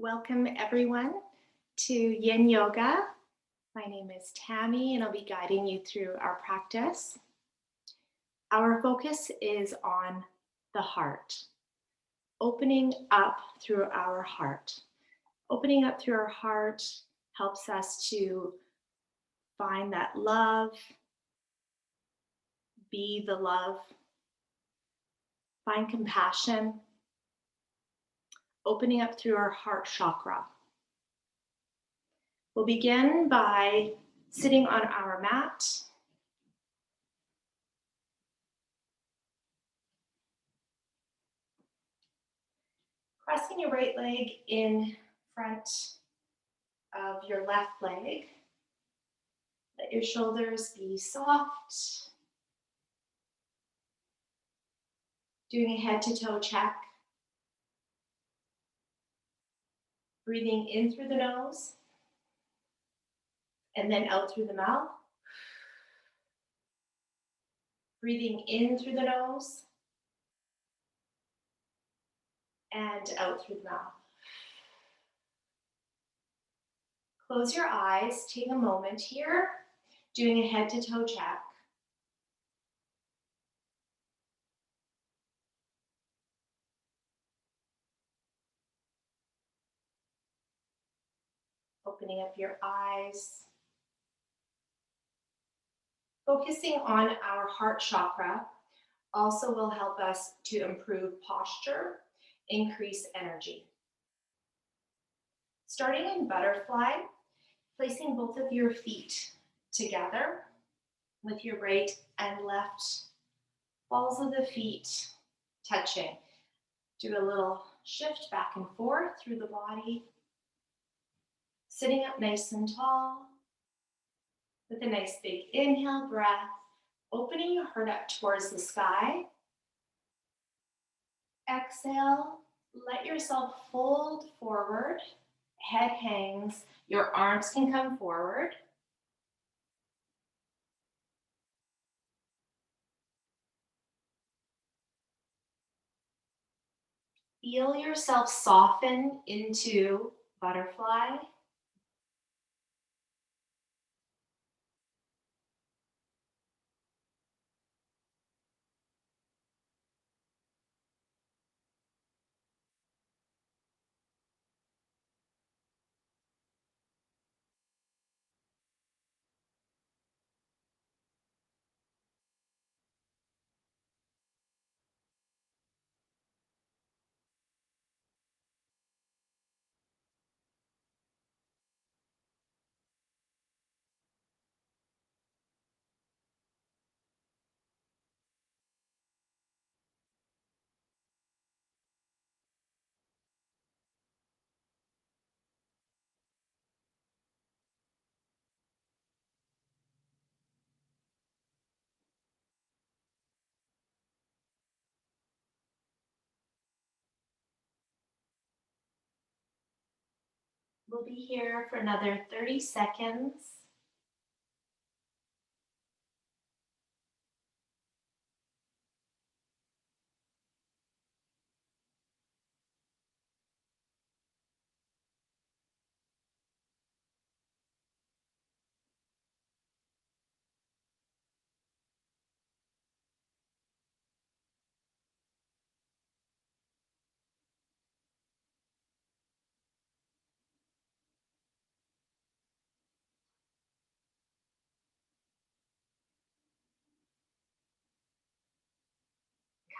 Welcome everyone to Yin Yoga. My name is Tammy and I'll be guiding you through our practice. Our focus is on the heart, opening up through our heart. Opening up through our heart helps us to find that love, be the love, find compassion, opening up through our heart chakra. We'll begin by sitting on our mat. Crossing your right leg in front of your left leg. Let your shoulders be soft. Doing a head to toe check. Breathing in through the nose and then out through the mouth. Breathing in through the nose and out through the mouth. Close your eyes, take a moment here, doing a head to toe check. Opening up your eyes. Focusing on our heart chakra also will help us to improve posture, increase energy. Starting in butterfly, placing both of your feet together with your right and left balls of the feet touching. Do a little shift back and forth through the body. Sitting up nice and tall with a nice big inhale breath, opening your heart up towards the sky. Exhale, let yourself fold forward. Head hangs, your arms can come forward. Feel yourself soften into butterfly. We'll be here for another 30 seconds.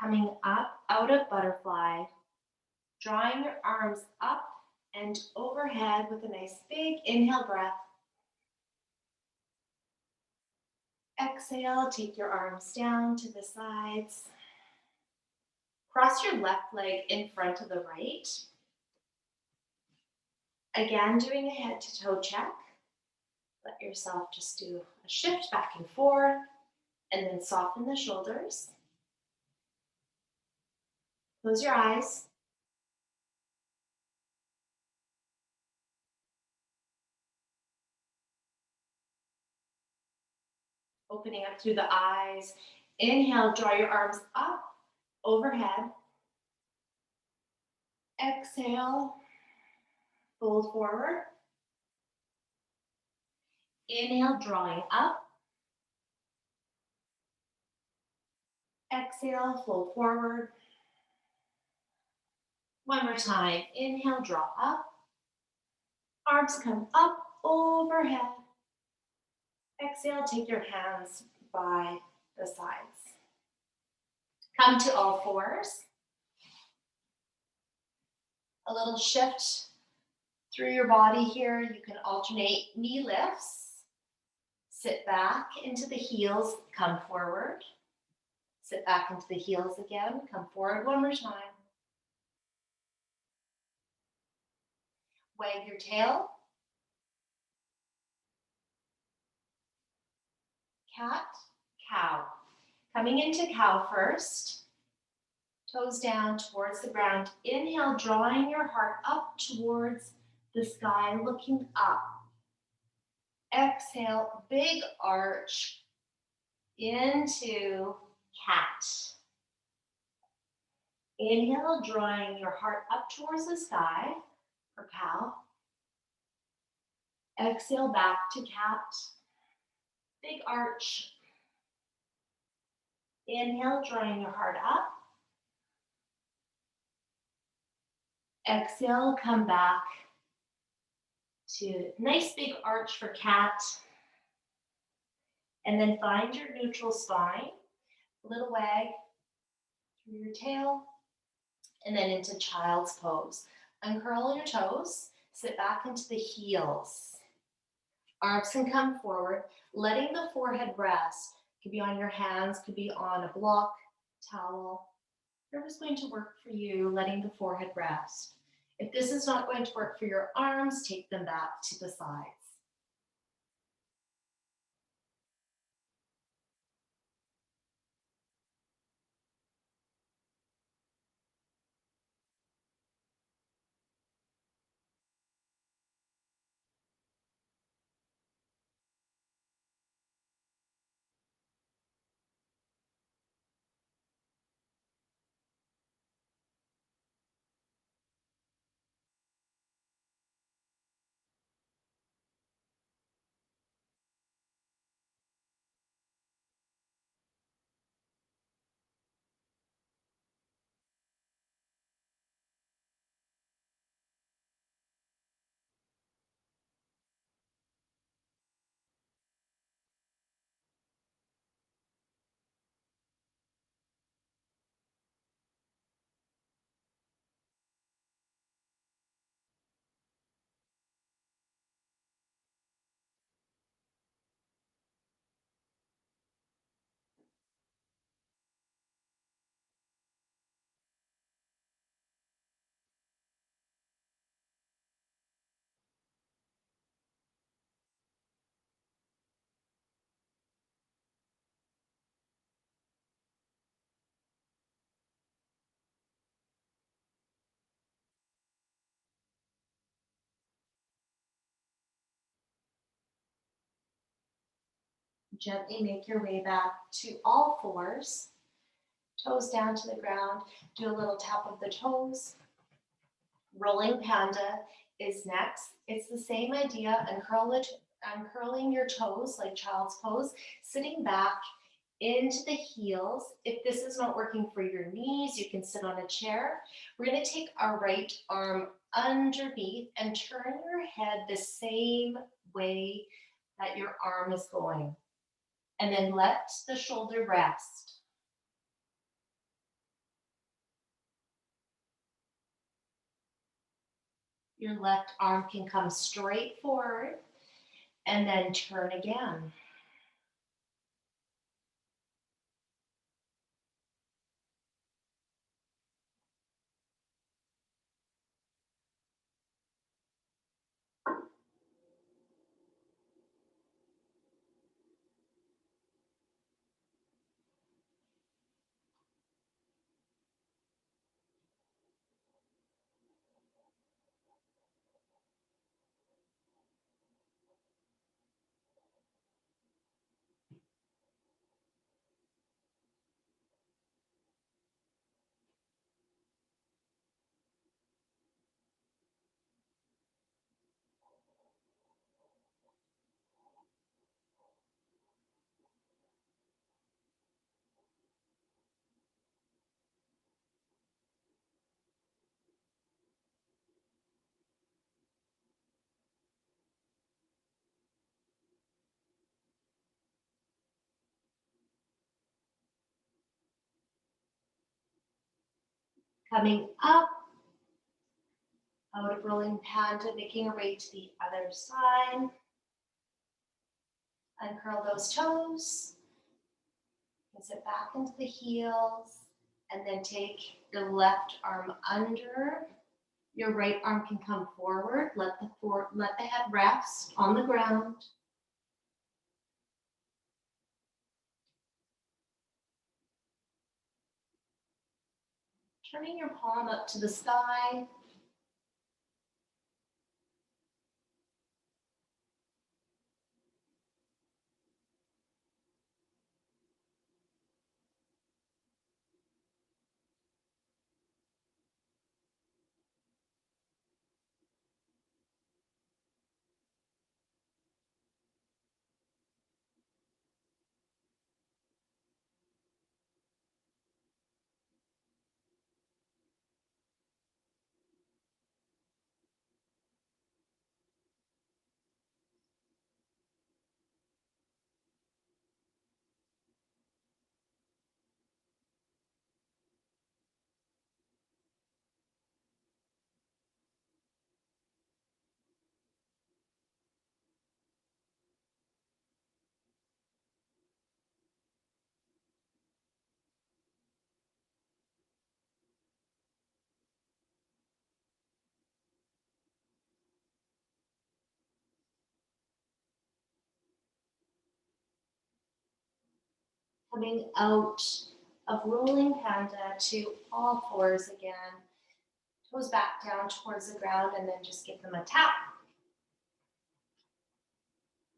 Coming up out of butterfly, drawing your arms up and overhead with a nice big inhale breath. Exhale, take your arms down to the sides. Cross your left leg in front of the right. Again, doing a head to toe check. Let yourself just do a shift back and forth and then soften the shoulders. Close your eyes. Opening up through the eyes. Inhale, draw your arms up, overhead. Exhale. Fold forward. Inhale, drawing up. Exhale, fold forward. One more time. Inhale, draw up. Arms come up overhead. Exhale, take your hands by the sides. Come to all fours. A little shift through your body here. You can alternate knee lifts. Sit back into the heels, come forward. Sit back into the heels again, come forward one more time. Wag your tail. Cat, cow. Coming into cow first. Toes down towards the ground. Inhale, drawing your heart up towards the sky, looking up. Exhale, big arch into cat. Inhale, drawing your heart up towards the sky for cow. Exhale, back to cat. Big arch. Inhale, drawing your heart up. Exhale, come back to nice big arch for cat. And then find your neutral spine. A little wag through your tail. And then into child's pose. Uncurl your toes. Sit back into the heels. Arms can come forward, letting the forehead rest. Could be on your hands, could be on a block, towel. Whatever's going to work for you, letting the forehead rest. If this is not going to work for your arms, take them back to the sides. Gently make your way back to all fours. Toes down to the ground. Do a little tap of the toes. Rolling panda is next. It's the same idea, uncurling your toes like child's pose, sitting back into the heels. If this is not working for your knees, you can sit on a chair. We're going to take our right arm underneath and turn your head the same way that your arm is going. And then let the shoulder rest. Your left arm can come straight forward and then turn again. Coming up, out of rolling panda, making our way to the other side. Uncurl those toes. Sit back into the heels. And then take your left arm under. Your right arm can come forward. Let the head rest on the ground. Turning your palm up to the sky. Coming out of rolling panda to all fours again. Toes back down towards the ground and then just give them a tap.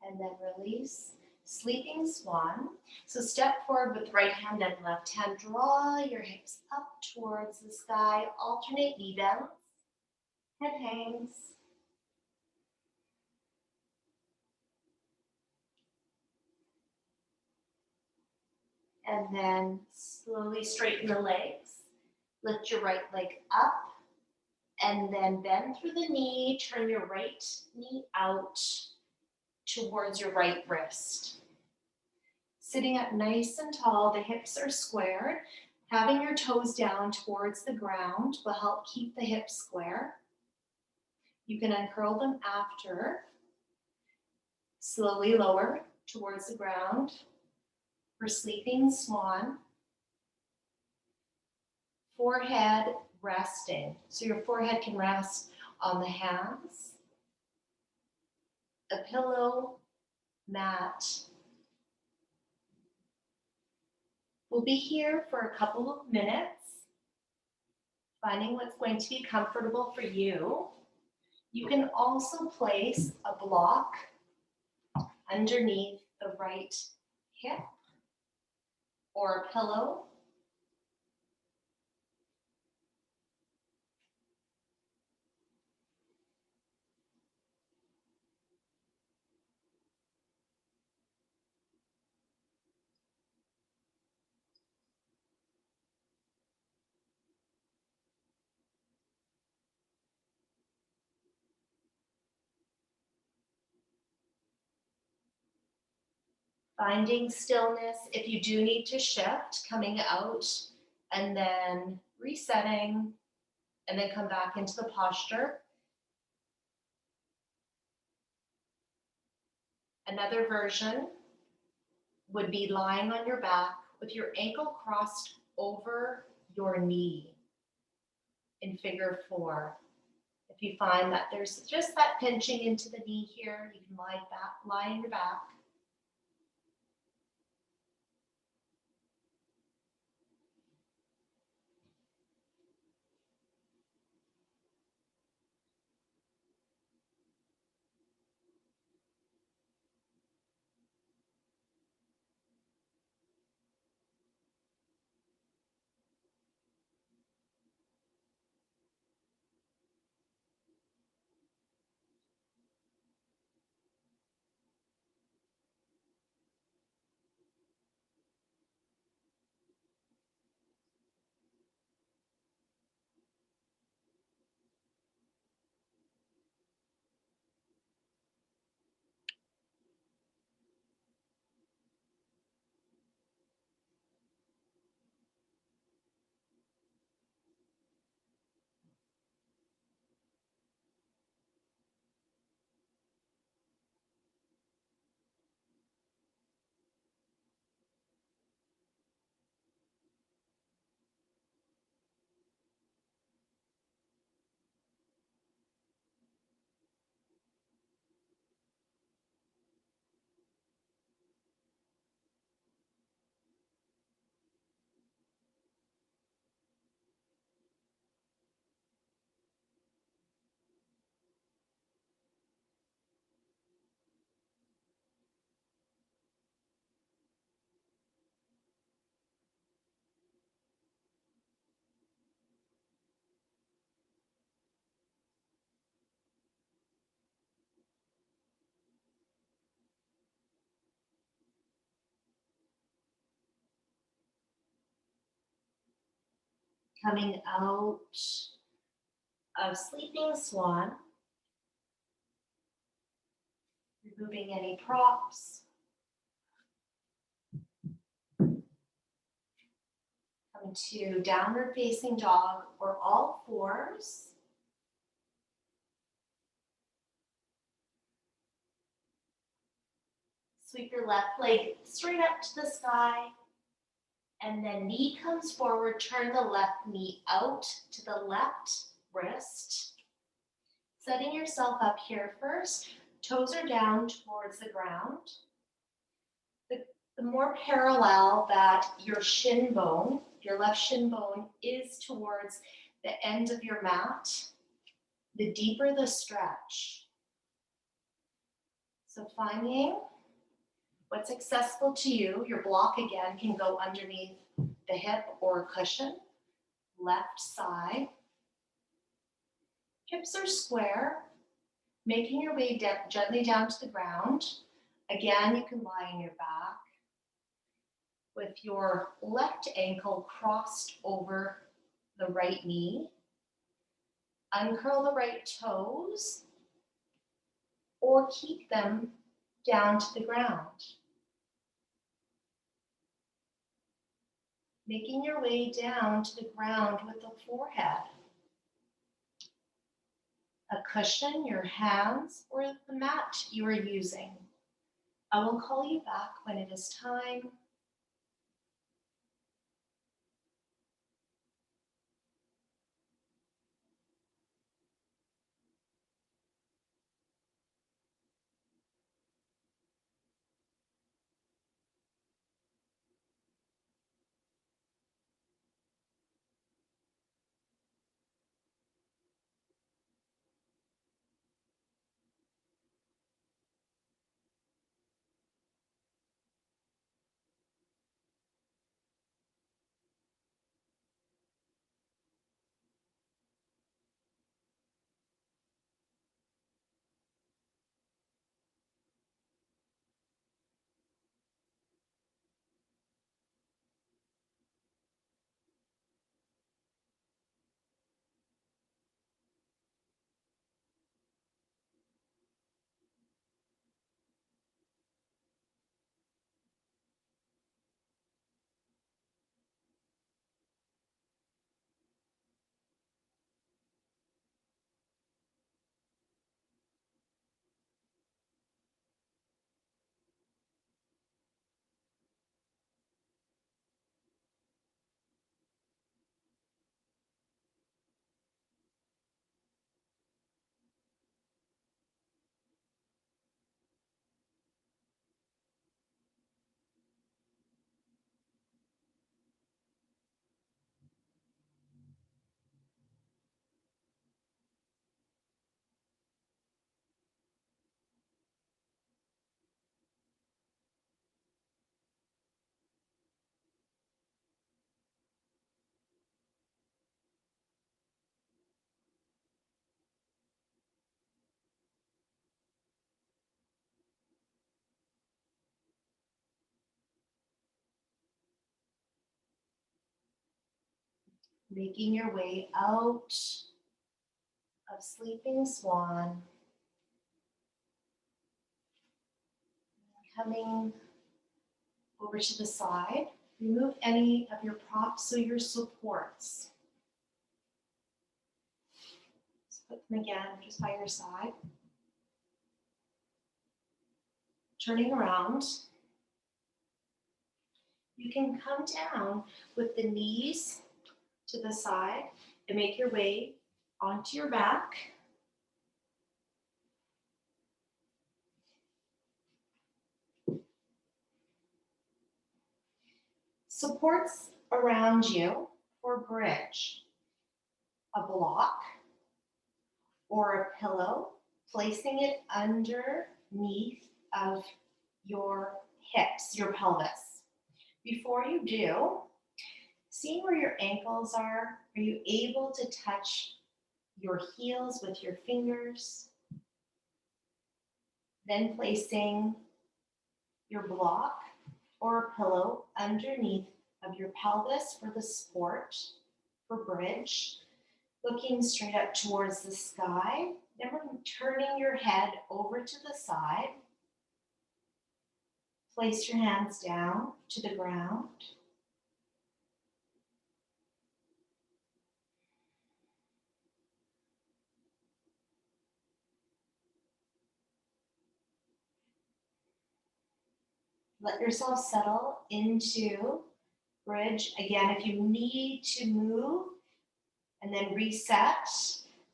And then release. Sleeping swan. So step forward with right hand and left hand. Draw your hips up towards the sky. Alternate knee bends. Head hangs. And then slowly straighten the legs. Lift your right leg up. And then bend through the knee. Turn your right knee out towards your right wrist. Sitting up nice and tall, the hips are squared. Having your toes down towards the ground will help keep the hips square. You can uncurl them after. Slowly lower towards the ground for sleeping swan. Forehead resting. So your forehead can rest on the hands, a pillow, mat. We'll be here for a couple of minutes, finding what's going to be comfortable for you. You can also place a block underneath the right hip or a pillow. Finding stillness. If you do need to shift, coming out and then resetting and then come back into the posture. Another version would be lying on your back with your ankle crossed over your knee in figure 4. If you find that there's just that pinching into the knee here, you can lie on your back. Coming out of sleeping swan, removing any props. Come to downward facing dog or all fours. Sweep your left leg straight up to the sky. And then knee comes forward, turn the left knee out to the left wrist. Setting yourself up here first. Toes are down towards the ground. The more parallel that your shin bone, your left shin bone, is towards the end of your mat, the deeper the stretch. So finding what's accessible to you. Your block again can go underneath the hip or cushion. Left side. Hips are square. Making your way gently down to the ground. Again, you can lie on your back with your left ankle crossed over the right knee. Uncurl the right toes or keep them down to the ground. Making your way down to the ground with the forehead. A cushion, your hands, or the mat you are using. I will call you back when it is time. Making your way out of sleeping swan. Coming over to the side. Remove any of your props, so your supports. Just put them again just by your side. Turning around. You can come down with the knees to the side and make your way onto your back. Supports around you for bridge. A block or a pillow, placing it underneath of your hips, your pelvis. Before you do, seeing where your ankles are you able to touch your heels with your fingers? Then placing your block or a pillow underneath of your pelvis for the support. for bridge, looking straight up towards the sky. Then we're turning your head over to the side. Place your hands down to the ground. Let yourself settle into bridge. Again, if you need to move and then reset,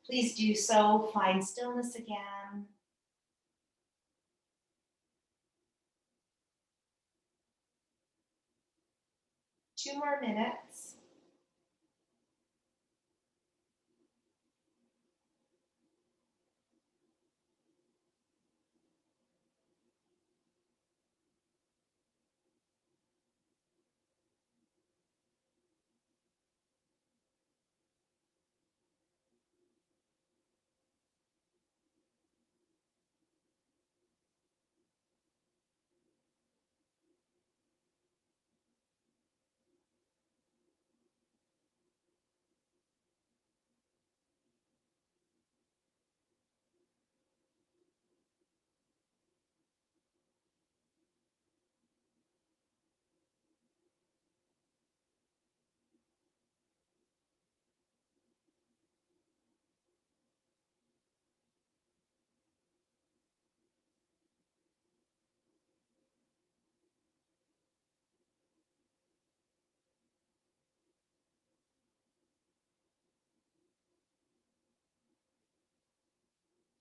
please do so. Find stillness again. Two more minutes.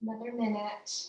Another minute.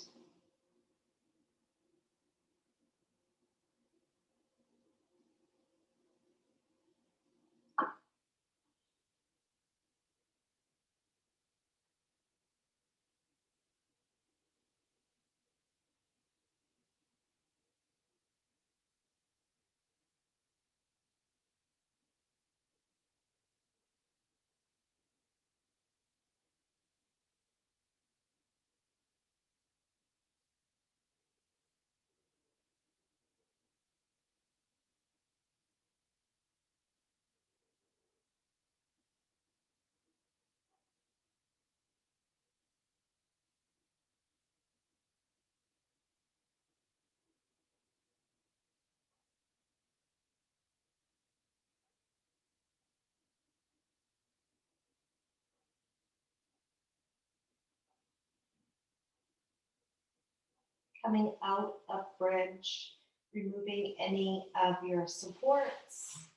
Coming out of bridge, removing any of your supports.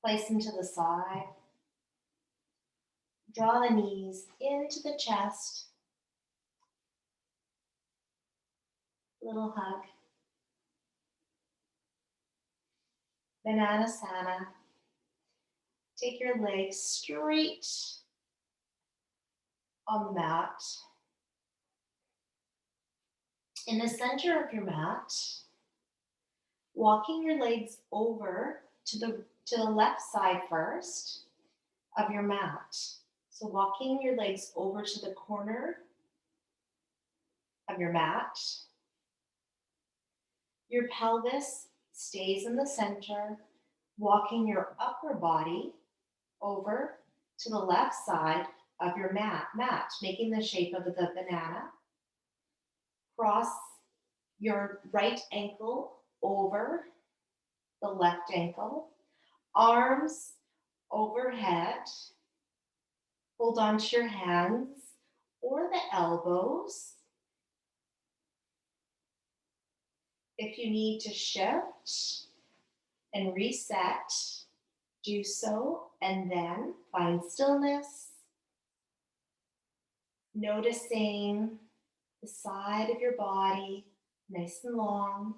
Place them to the side. Draw the knees into the chest. Little hug. Bananasana. Take your legs straight on the mat. In the center of your mat, walking your legs over to the left side first of your mat. So walking your legs over to the corner of your mat. Your pelvis stays in the center, walking your upper body over to the left side of your mat, making the shape of the banana. Cross your right ankle over the left ankle, arms overhead. Hold on to your hands or the elbows. If you need to shift and reset, do so, and then find stillness, noticing the side of your body, nice and long.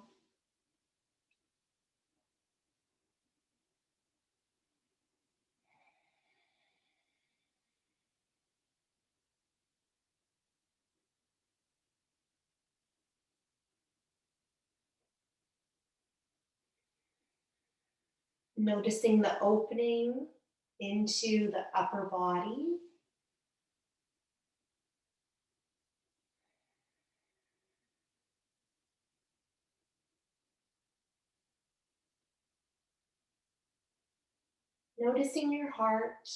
Noticing the opening into the upper body. Noticing your heart.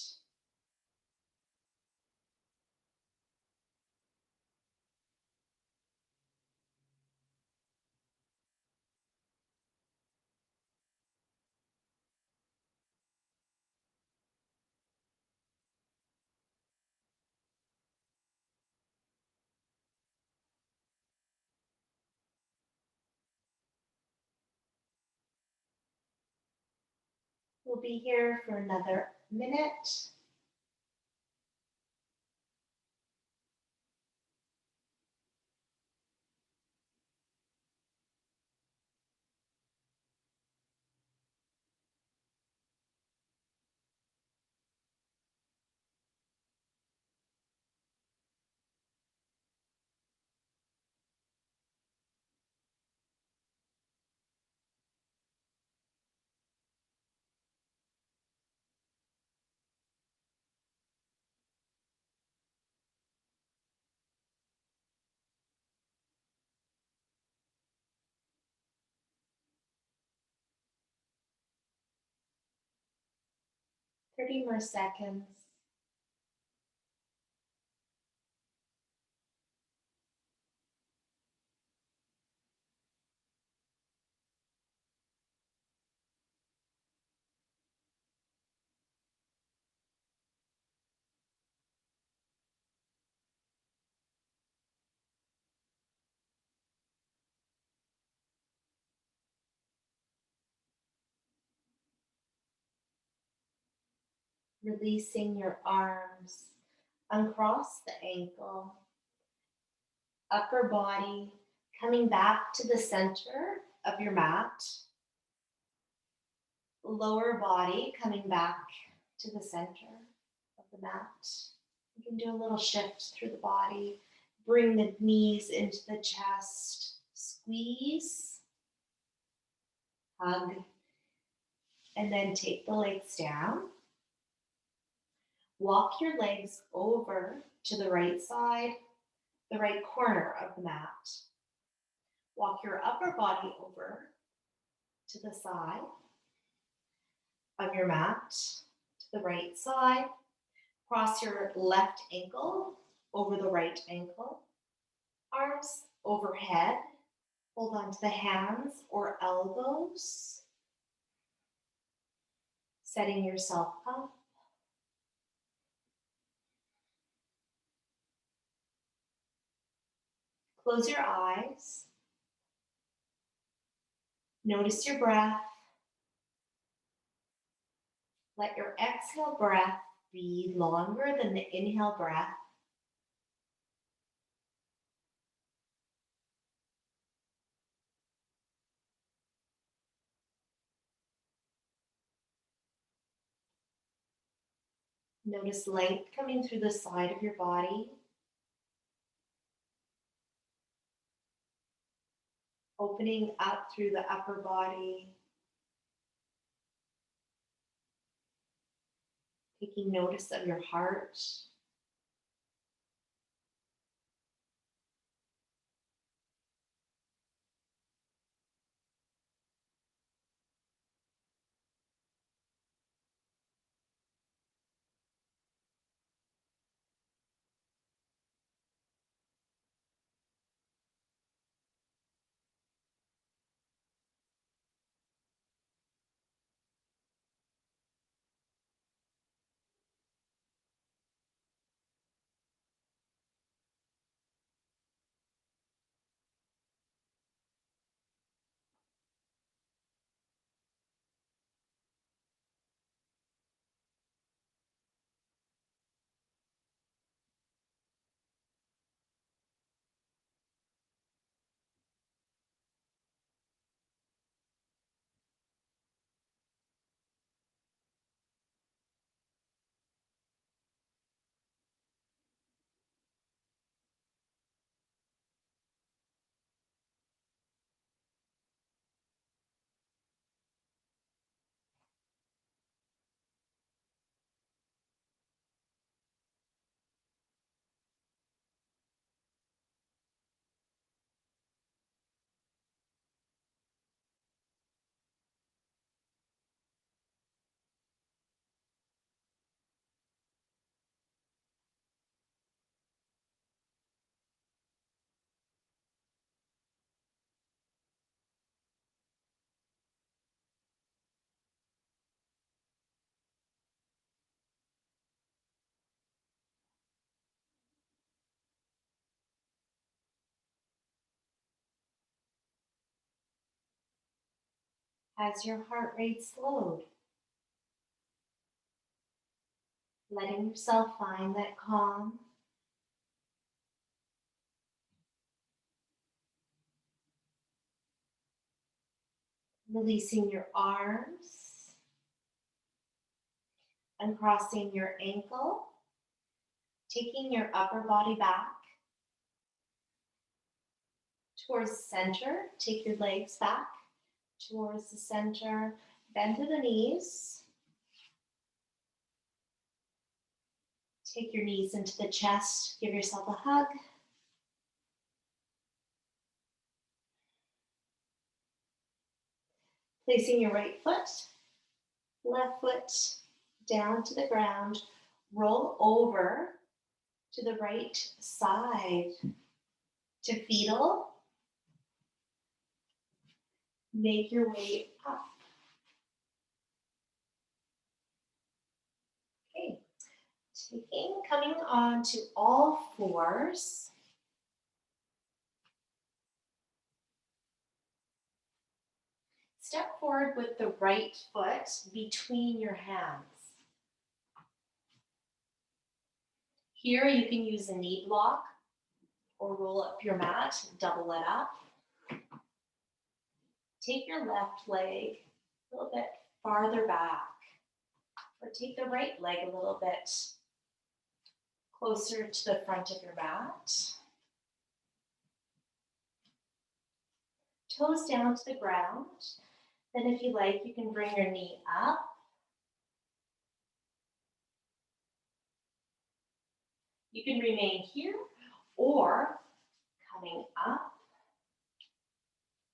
We'll be here for another minute. 30 more seconds. Releasing your arms. Uncross the ankle. Upper body coming back to the center of your mat. Lower body coming back to the center of the mat. You can do a little shift through the body. Bring the knees into the chest. Squeeze. Hug. And then take the legs down. Walk your legs over to the right side, the right corner of the mat. Walk your upper body over to the side of your mat, to the right side. Cross your left ankle over the right ankle. Arms overhead. Hold on to the hands or elbows. Setting yourself up. Close your eyes. Notice your breath. Let your exhale breath be longer than the inhale breath. Notice length coming through the side of your body. Opening up through the upper body. Taking notice of your heart. Has your heart rate slowed? Letting yourself find that calm. Releasing your arms, uncrossing your ankle, taking your upper body back towards center. Take your legs back towards the center. Bend to the knees. Take your knees into the chest. Give yourself a hug. Placing your right foot, left foot down to the ground. Roll over to the right side to fetal. Make your way up. Okay, coming on to all fours. Step forward with the right foot between your hands. Here you can use a knee block or roll up your mat, double it up. Take your left leg a little bit farther back, or take the right leg a little bit closer to the front of your mat. Toes down to the ground. Then if you like, you can bring your knee up. You can remain here or coming up.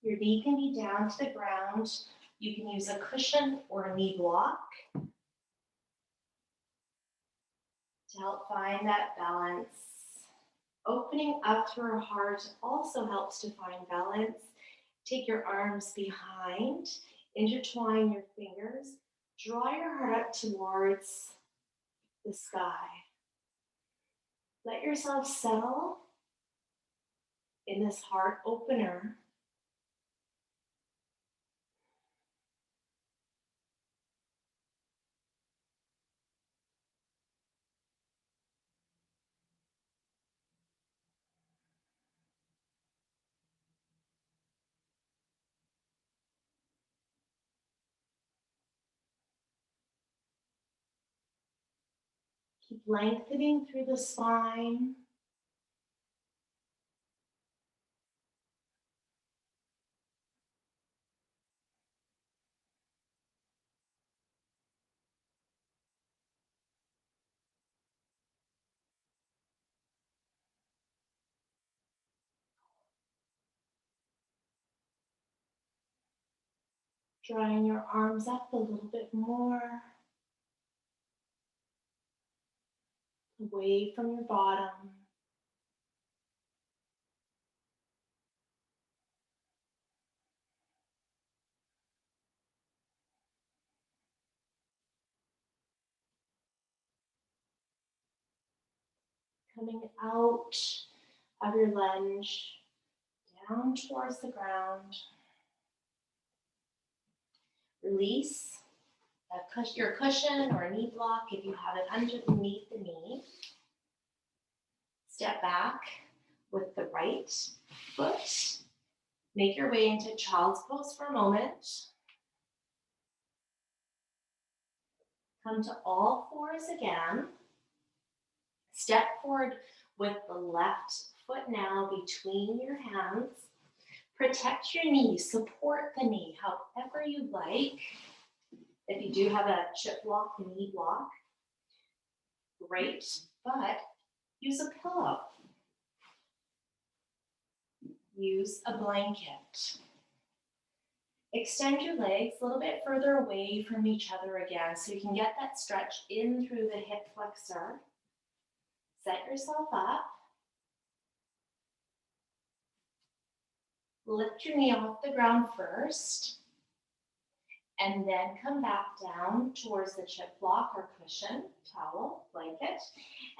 Your knee can be down to the ground. You can use a cushion or a knee block to help find that balance. Opening up through our heart also helps to find balance. Take your arms behind, intertwine your fingers, draw your heart up towards the sky. Let yourself settle in this heart opener. Keep lengthening through the spine. Drawing your arms up a little bit more, away from your bottom. Coming out of your lunge, down towards the ground. Release your cushion or a knee block if you have it underneath the knee. Step back with the right foot. Make your way into child's pose for a moment. Come to all fours again. Step forward with the left foot now between your hands. Protect your knee, support the knee however you like. If you do have a chip block, a knee block, great, but use a pillow. Use a blanket. Extend your legs a little bit further away from each other again so you can get that stretch in through the hip flexor. Set yourself up. Lift your knee off the ground first, and then come back down towards the chip block or cushion, towel, blanket,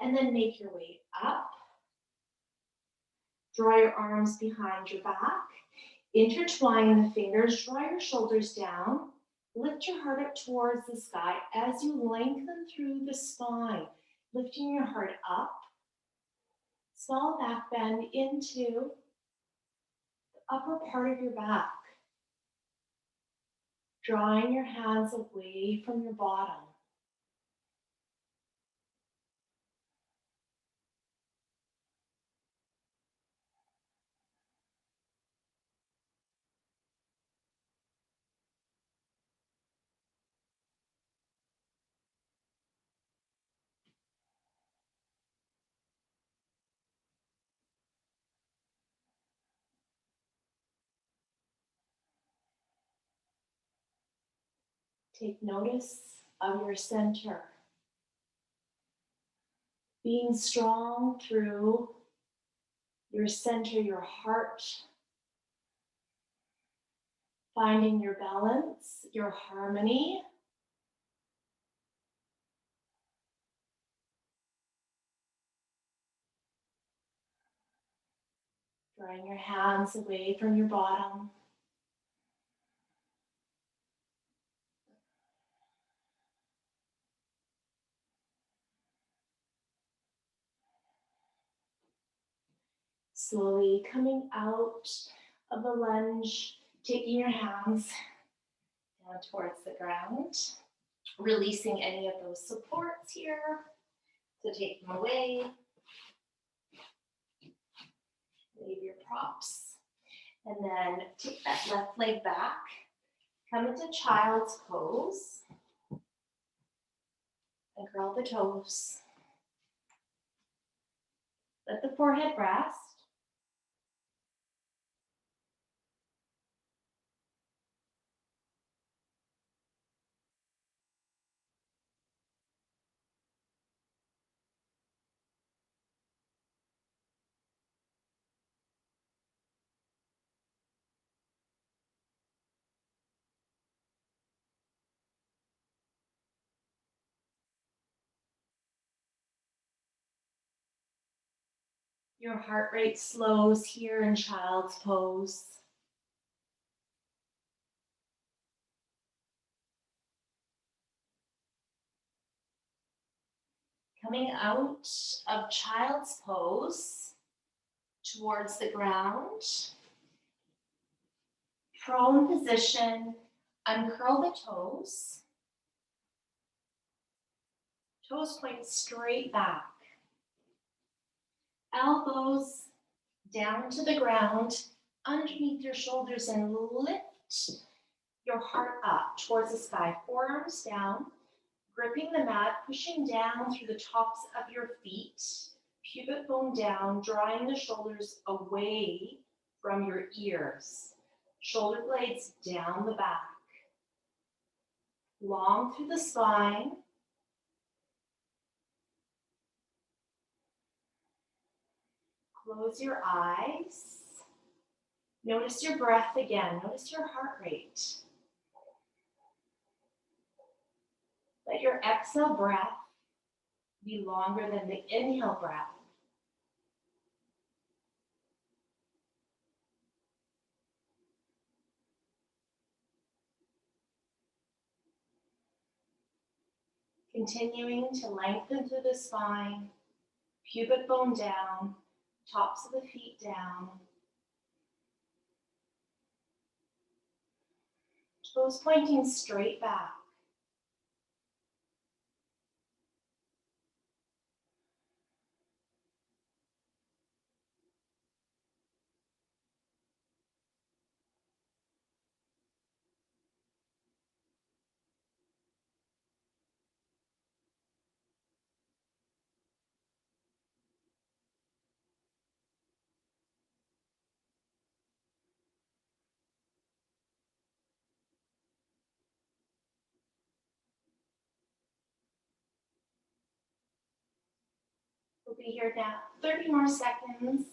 and then make your way up. Draw your arms behind your back. Intertwine the fingers, draw your shoulders down, lift your heart up towards the sky as you lengthen through the spine, lifting your heart up, small back bend into the upper part of your back, drawing your hands away from your bottom. Take notice of your center, being strong through your center, your heart, finding your balance, your harmony. Drawing your hands away from your bottom. Slowly coming out of the lunge, taking your hands down towards the ground, releasing any of those supports here. So take them away. Leave your props. And then take that left leg back. Come into child's pose. And curl the toes. Let the forehead rest. Your heart rate slows here in child's pose. Coming out of child's pose towards the ground. Prone position, uncurl the toes. Toes point straight back. Elbows down to the ground, underneath your shoulders, and lift your heart up towards the sky. Forearms down, gripping the mat, pushing down through the tops of your feet. Pubic bone down, drawing the shoulders away from your ears. Shoulder blades down the back. Long through the spine. Close your eyes. Notice your breath again. Notice your heart rate. Let your exhale breath be longer than the inhale breath. Continuing to lengthen through the spine, pubic bone down, tops of the feet down. Toes pointing straight back. We'll be here now, 30 more seconds.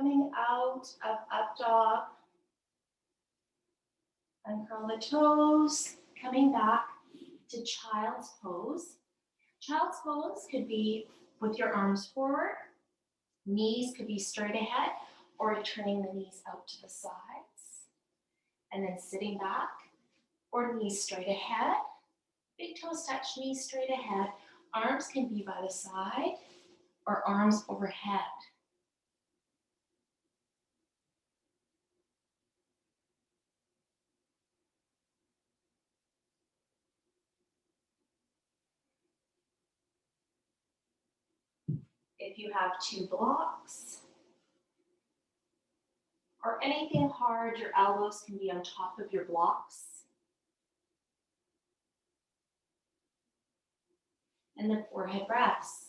Coming out of up dog. Uncurl the toes. Coming back to child's pose. Child's pose could be with your arms forward. Knees could be straight ahead, or turning the knees out to the sides. And then sitting back, or knees straight ahead. Big toes touch, knees straight ahead. Arms can be by the side or arms overhead. If you have two blocks or anything hard, your elbows can be on top of your blocks. And then forehead rests.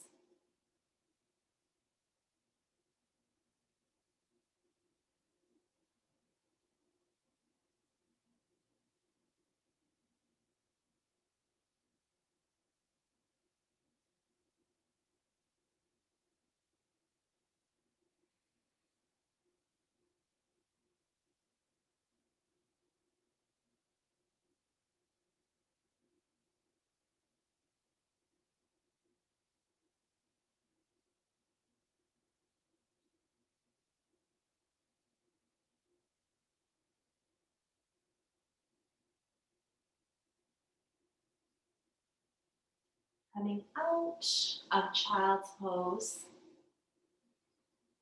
Coming out of child's pose.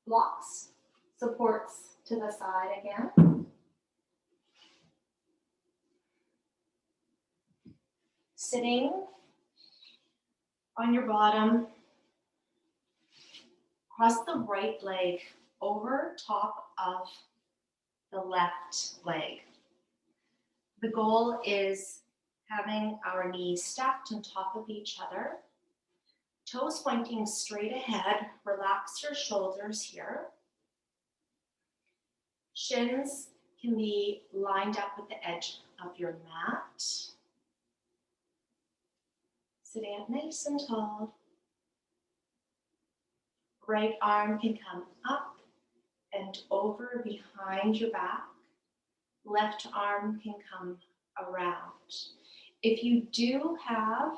Blocks, supports to the side again. Sitting on your bottom, cross the right leg over top of the left leg. The goal is having our knees stacked on top of each other. Toes pointing straight ahead. Relax your shoulders here. Shins can be lined up with the edge of your mat. Sitting up nice and tall. Right arm can come up and over behind your back. Left arm can come around. If you do have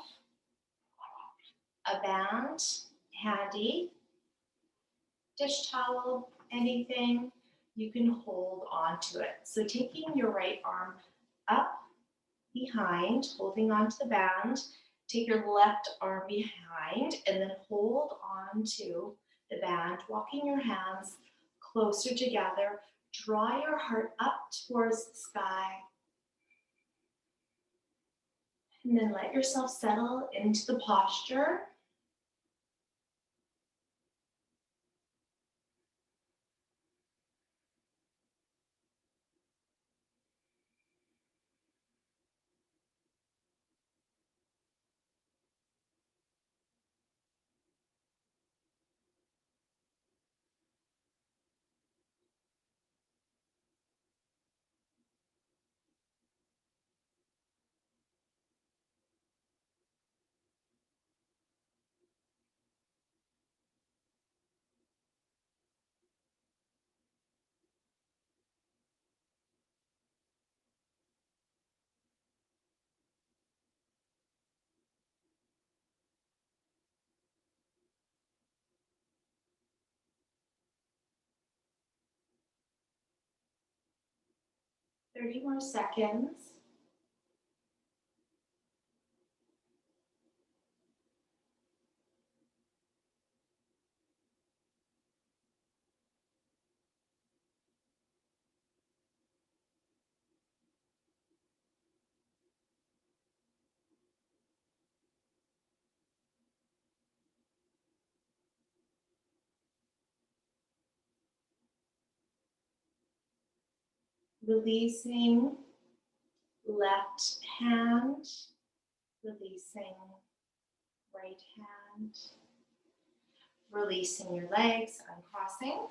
a band handy, dish towel, anything, you can hold on to it. So taking your right arm up behind, holding onto the band, take your left arm behind and then hold on to the band, walking your hands closer together. Draw your heart up towards the sky. And then let yourself settle into the posture. Thirty more seconds. Releasing left hand, releasing right hand, releasing your legs, uncrossing.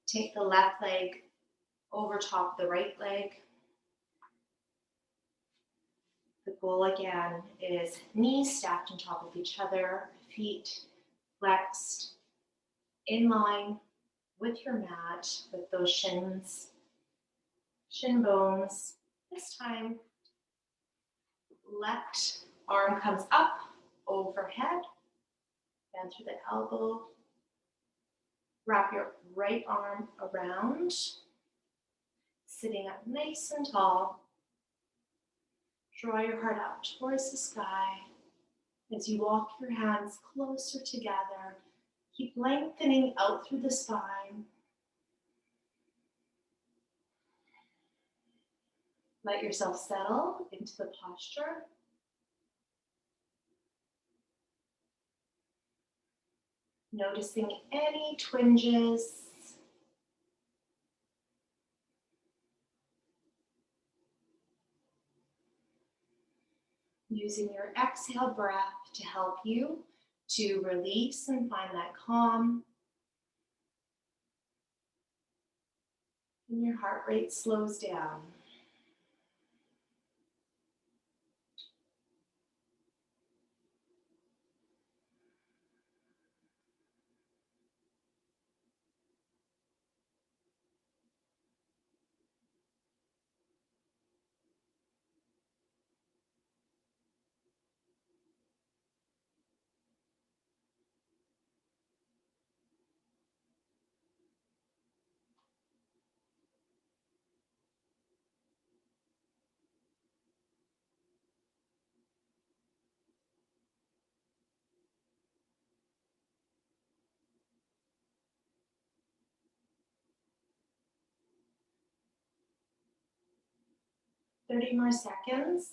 Take the left leg over top the right leg. The goal again is knees stacked on top of each other, feet flexed in line with your mat, with those shin bones. This time, left arm comes up overhead, down through the elbow. Wrap your right arm around, sitting up nice and tall. Draw your heart out towards the sky. As you walk your hands closer together, keep lengthening out through the spine. Let yourself settle into the posture. Noticing any twinges. Using your exhale breath to help you to release and find that calm. And your heart rate slows down. Thirty more seconds.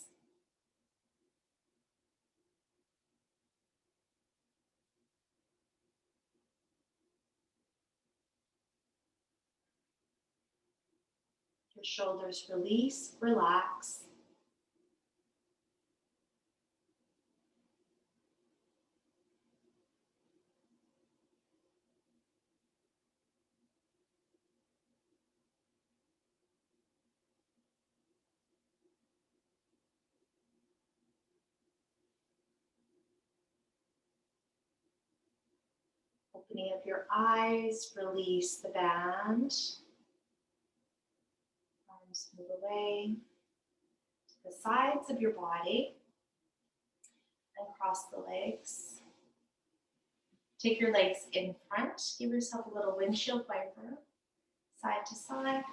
Your shoulders release, relax. Opening up your eyes, release the band. Arms move away to the sides of your body and cross the legs. Take your legs in front. Give yourself a little windshield wiper, side to side.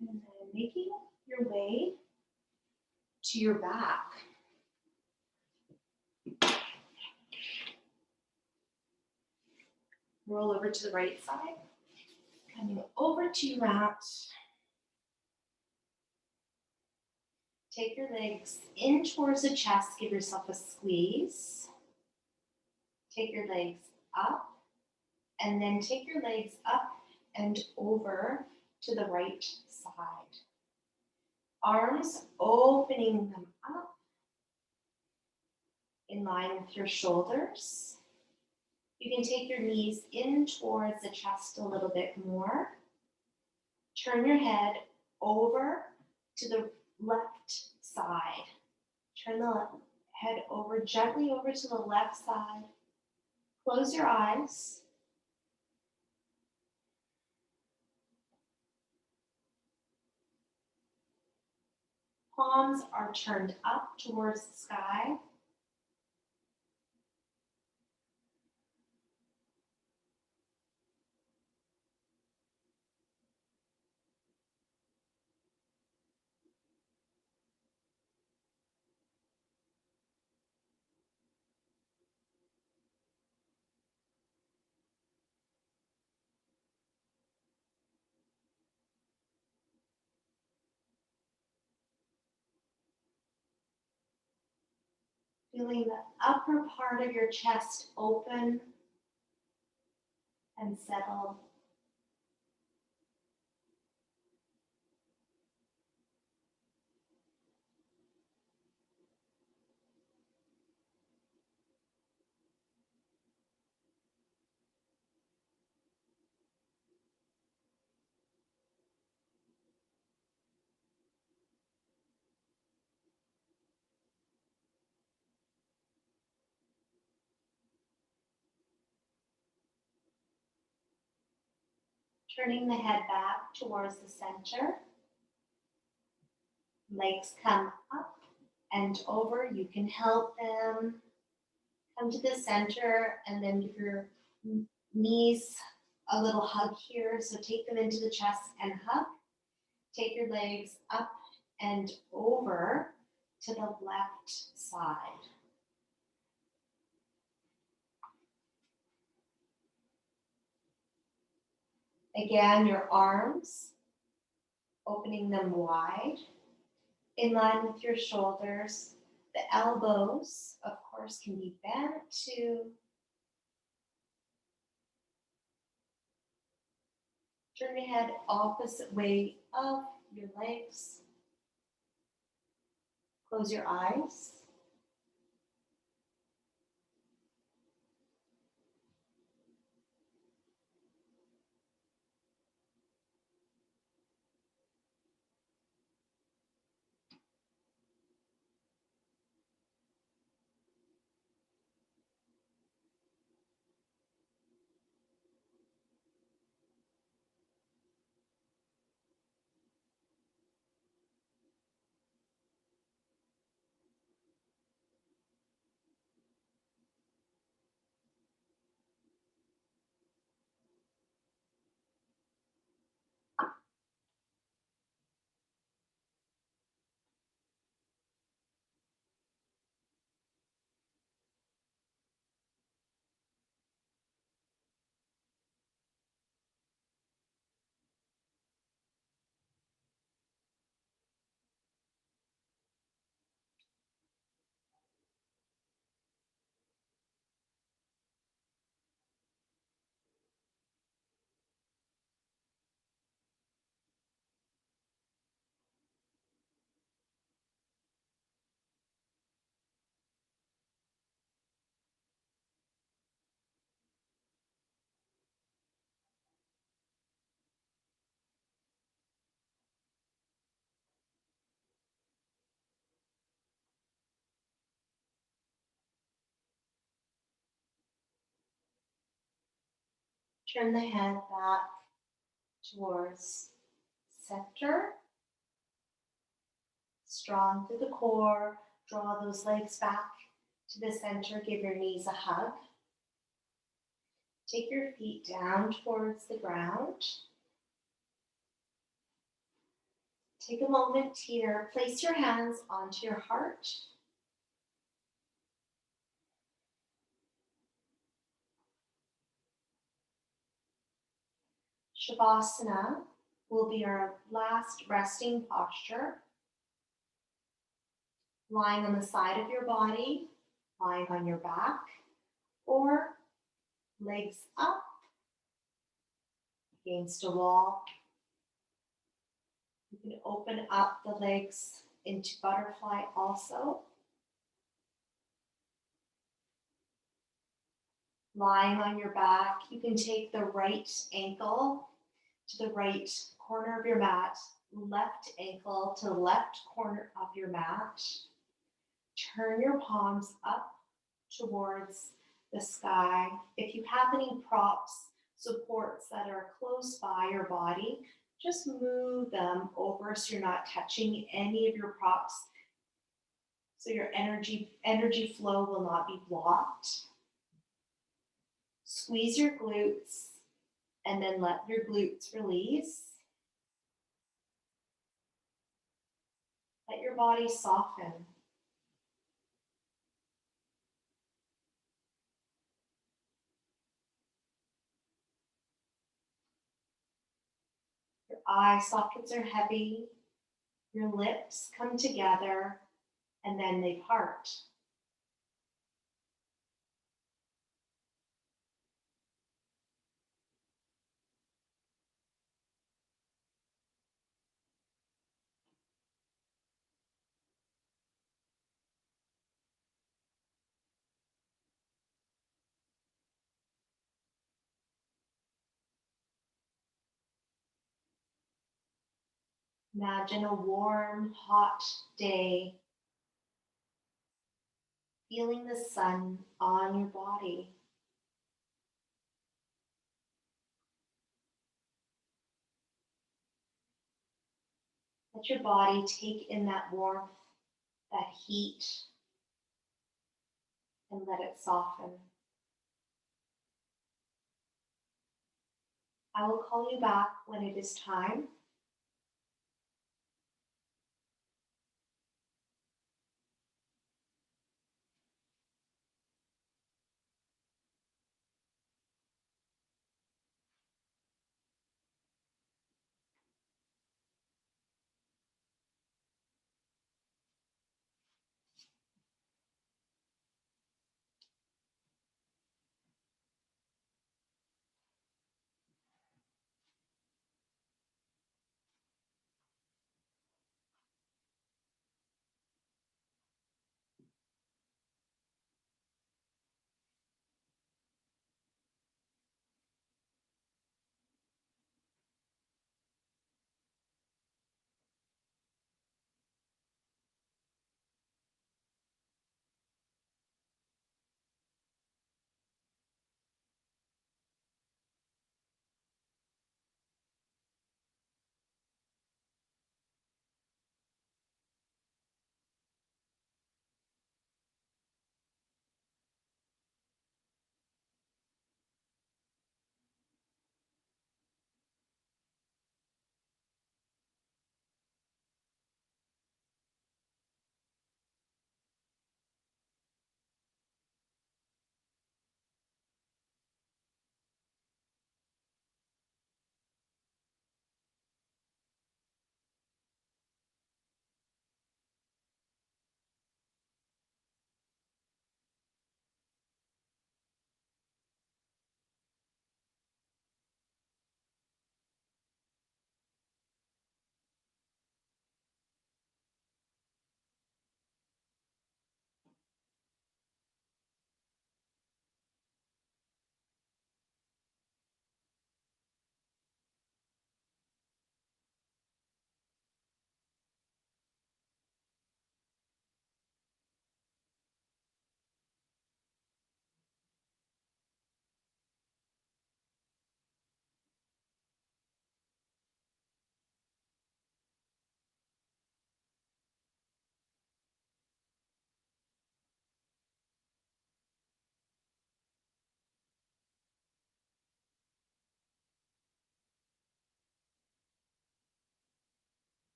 And then making your way to your back. Roll over to the right side. Coming over to your mat. Take your legs in towards the chest. Give yourself a squeeze. Take your legs up. And then take your legs up and over to the right side. Arms opening them up in line with your shoulders. You can take your knees in towards the chest a little bit more. Turn your head over to the left side. Turn the head over, gently over to the left side. Close your eyes. Palms are turned up towards the sky. Feeling the upper part of your chest open and settle. Turning the head back towards the center. Legs come up and over. You can help them come to the center and then give your knees a little hug here. So take them into the chest and hug. Take your legs up and over to the left side. Again, your arms, opening them wide, in line with your shoulders. The elbows, of course, can be bent too. Turn your head opposite way of your legs. Close your eyes. Turn the head back towards center. Strong through the core. Draw those legs back to the center. Give your knees a hug. Take your feet down towards the ground. Take a moment here. Place your hands onto your heart. Shavasana will be our last resting posture. Lying on the side of your body, lying on your back, or legs up against a wall. You can open up the legs into butterfly also. Lying on your back, you can take the right ankle to the right corner of your mat, left ankle to the left corner of your mat. Turn your palms up towards the sky. If you have any props, supports that are close by your body, just move them over so you're not touching any of your props, so your energy flow will not be blocked. Squeeze your glutes and then let your glutes release. Let your body soften. Your eye sockets are heavy. Your lips come together and then they part. Imagine a warm, hot day, feeling the sun on your body. Let your body take in that warmth, that heat, and let it soften. I will call you back when it is time.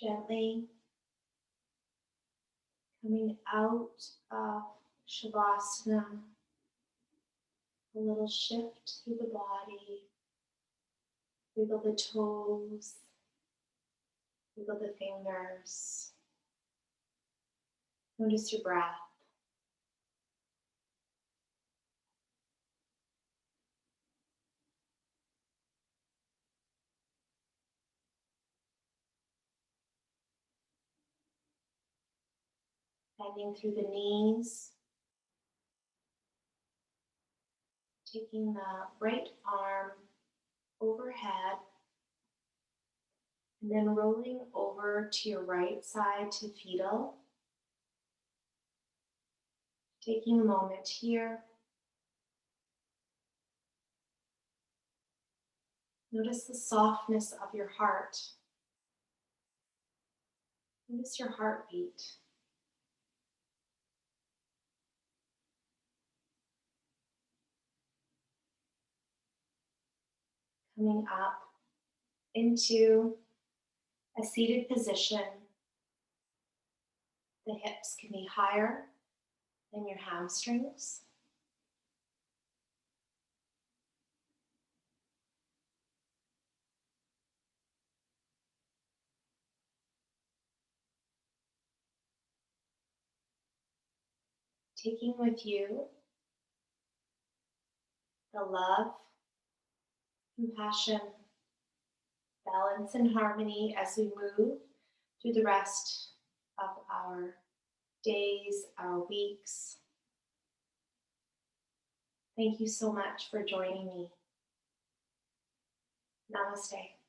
Gently coming out of Shavasana, a little shift through the body, wiggle the toes, wiggle the fingers. Notice your breath. Bending through the knees, taking the right arm overhead, and then rolling over to your right side to fetal. Taking a moment here. Notice the softness of your heart. Notice your heartbeat. Coming up into a seated position. The hips can be higher than your hamstrings. taking with you the love, compassion, balance, and harmony as we move through the rest of our days, our weeks. Thank you so much for joining me. Namaste.